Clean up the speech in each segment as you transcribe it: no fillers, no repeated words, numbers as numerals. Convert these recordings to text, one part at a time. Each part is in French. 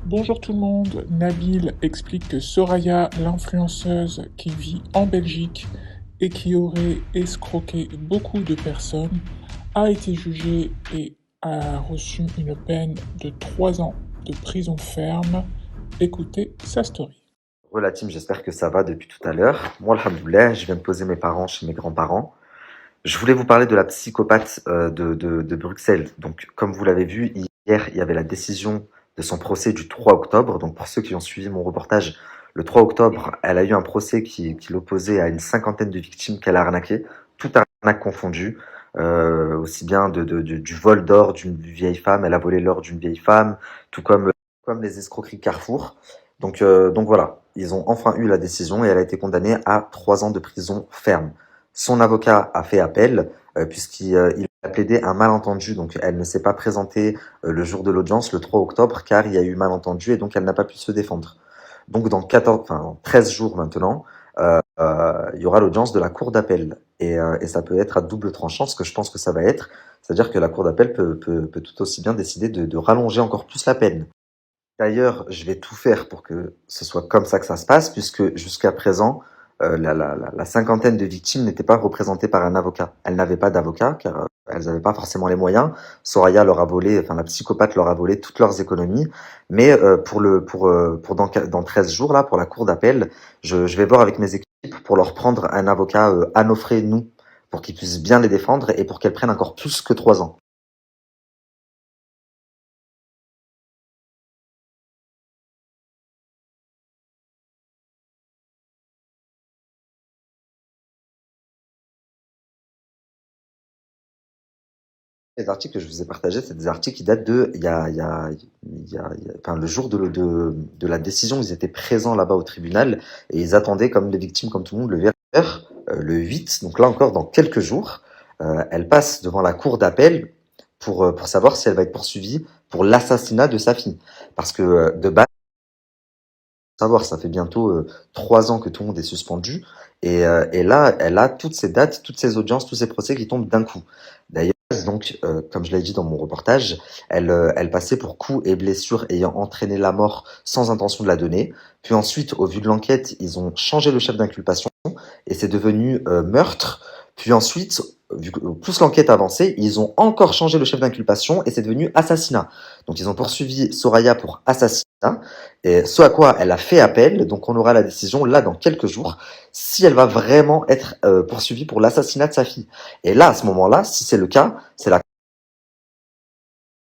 Bonjour tout le monde, Nabil explique que Soraya, l'influenceuse qui vit en Belgique et qui aurait escroqué beaucoup de personnes, a été jugée et a reçu une peine de 3 ans de prison ferme. Écoutez sa story. La team, j'espère que ça va depuis tout à l'heure. Moi, alhamdoulilah, je viens de poser mes parents chez mes grands-parents. Je voulais vous parler de la psychopathe de Bruxelles. Donc, comme vous l'avez vu, hier, il y avait la décision de son procès du 3 octobre. Donc, pour ceux qui ont suivi mon reportage, le 3 octobre, elle a eu un procès qui l'opposait à une cinquantaine de victimes qu'elle a arnaquées, toute arnaque confondue. Aussi bien du vol d'or d'une vieille femme, elle a volé l'or d'une vieille femme, tout comme les escroqueries Carrefour. Donc voilà, ils ont enfin eu la décision et elle a été condamnée à 3 ans de prison ferme. Son avocat a fait appel puisqu'il a plaidé un malentendu, donc elle ne s'est pas présentée le jour de l'audience, le 3 octobre, car il y a eu malentendu et donc elle n'a pas pu se défendre. Donc dans 13 jours maintenant, il y aura l'audience de la cour d'appel et ça peut être à double tranchant, ce que je pense que ça va être, c'est-à-dire que la cour d'appel peut tout aussi bien décider de rallonger encore plus la peine. D'ailleurs, je vais tout faire pour que ce soit comme ça que ça se passe, puisque jusqu'à présent, la cinquantaine de victimes n'étaient pas représentées par un avocat. Elles n'avaient pas d'avocat, car elles n'avaient pas forcément les moyens. Soraya leur a volé, enfin la psychopathe leur a volé toutes leurs économies. Mais pour dans 13 jours, là, pour la cour d'appel, je vais voir avec mes équipes pour leur prendre un avocat à nos frais, nous, pour qu'ils puissent bien les défendre et pour qu'elles prennent encore plus que 3 ans. Les articles que je vous ai partagés, c'est des articles qui datent de enfin, le jour de la décision. Ils étaient présents là-bas au tribunal et ils attendaient, comme les victimes, comme tout le monde, le verdict le 8. Donc là encore, dans quelques jours, elle passe devant la cour d'appel pour savoir si elle va être poursuivie pour l'assassinat de sa fille. Parce que de base, savoir, ça fait bientôt 3 ans que tout le monde est suspendu. Et là, elle a toutes ces dates, toutes ces audiences, tous ces procès qui tombent d'un coup. D'ailleurs, donc, comme je l'ai dit dans mon reportage, elle passait pour coups et blessures ayant entraîné la mort sans intention de la donner. Puis ensuite, au vu de l'enquête, ils ont changé le chef d'inculpation et c'est devenu meurtre. Puis ensuite, vu que plus l'enquête avançait, ils ont encore changé le chef d'inculpation et c'est devenu assassinat. Donc ils ont poursuivi Soraya pour assassinat, et ce à quoi elle a fait appel. Donc on aura la décision là dans quelques jours si elle va vraiment être poursuivie pour l'assassinat de sa fille. Et là, à ce moment-là, si c'est le cas, c'est la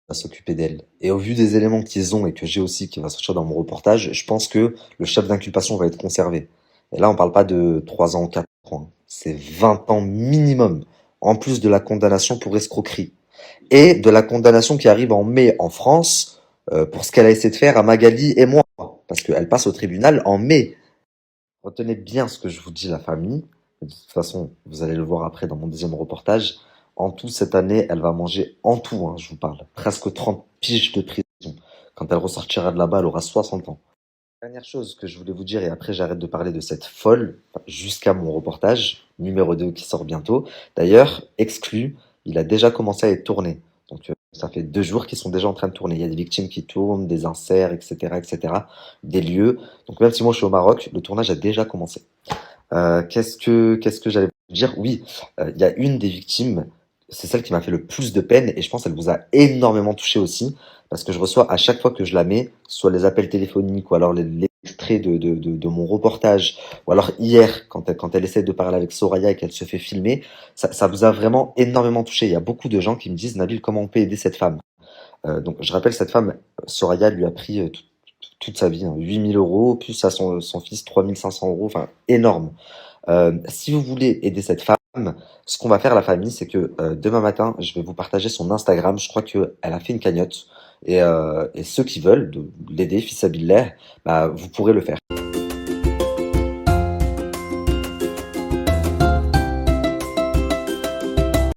va s'occuper d'elle. Et au vu des éléments qu'ils ont et que j'ai aussi qui va sortir dans mon reportage, je pense que le chef d'inculpation va être conservé. Et là, on parle pas de 3 ans, 4 ans, c'est 20 ans minimum, en plus de la condamnation pour escroquerie. Et de la condamnation qui arrive en mai en France pour ce qu'elle a essayé de faire à Magali et moi. Parce qu'elle passe au tribunal en mai. Retenez bien ce que je vous dis, la famille. De toute façon, vous allez le voir après dans mon deuxième reportage. En tout, cette année, elle va manger en tout, hein, je vous parle, presque 30 piges de prison. Quand elle ressortira de là-bas, elle aura 60 ans. Dernière chose que je voulais vous dire, et après j'arrête de parler de cette folle, jusqu'à mon reportage, numéro 2 qui sort bientôt. D'ailleurs, exclu, il a déjà commencé à être tourné. Donc ça fait 2 jours qu'ils sont déjà en train de tourner. Il y a des victimes qui tournent, des inserts, etc., etc., des lieux. Donc même si moi je suis au Maroc, le tournage a déjà commencé. Qu'est-ce que j'allais vous dire? Oui, il y a une des victimes, c'est celle qui m'a fait le plus de peine et je pense qu'elle vous a énormément touché aussi parce que je reçois à chaque fois que je la mets, soit les appels téléphoniques ou alors l'extrait de mon reportage ou alors hier quand elle essaie de parler avec Soraya et qu'elle se fait filmer, ça vous a vraiment énormément touché. Il y a beaucoup de gens qui me disent Nabil, comment on peut aider cette femme? Donc je rappelle cette femme, Soraya lui a pris toute sa vie, hein, 8 000 euros, plus à son fils 3 500 euros, enfin énorme. Si vous voulez aider cette femme, ce qu'on va faire la famille, c'est que demain matin, je vais vous partager son Instagram. Je crois qu'elle a fait une cagnotte et ceux qui veulent l'aider, fils bah, vous pourrez le faire.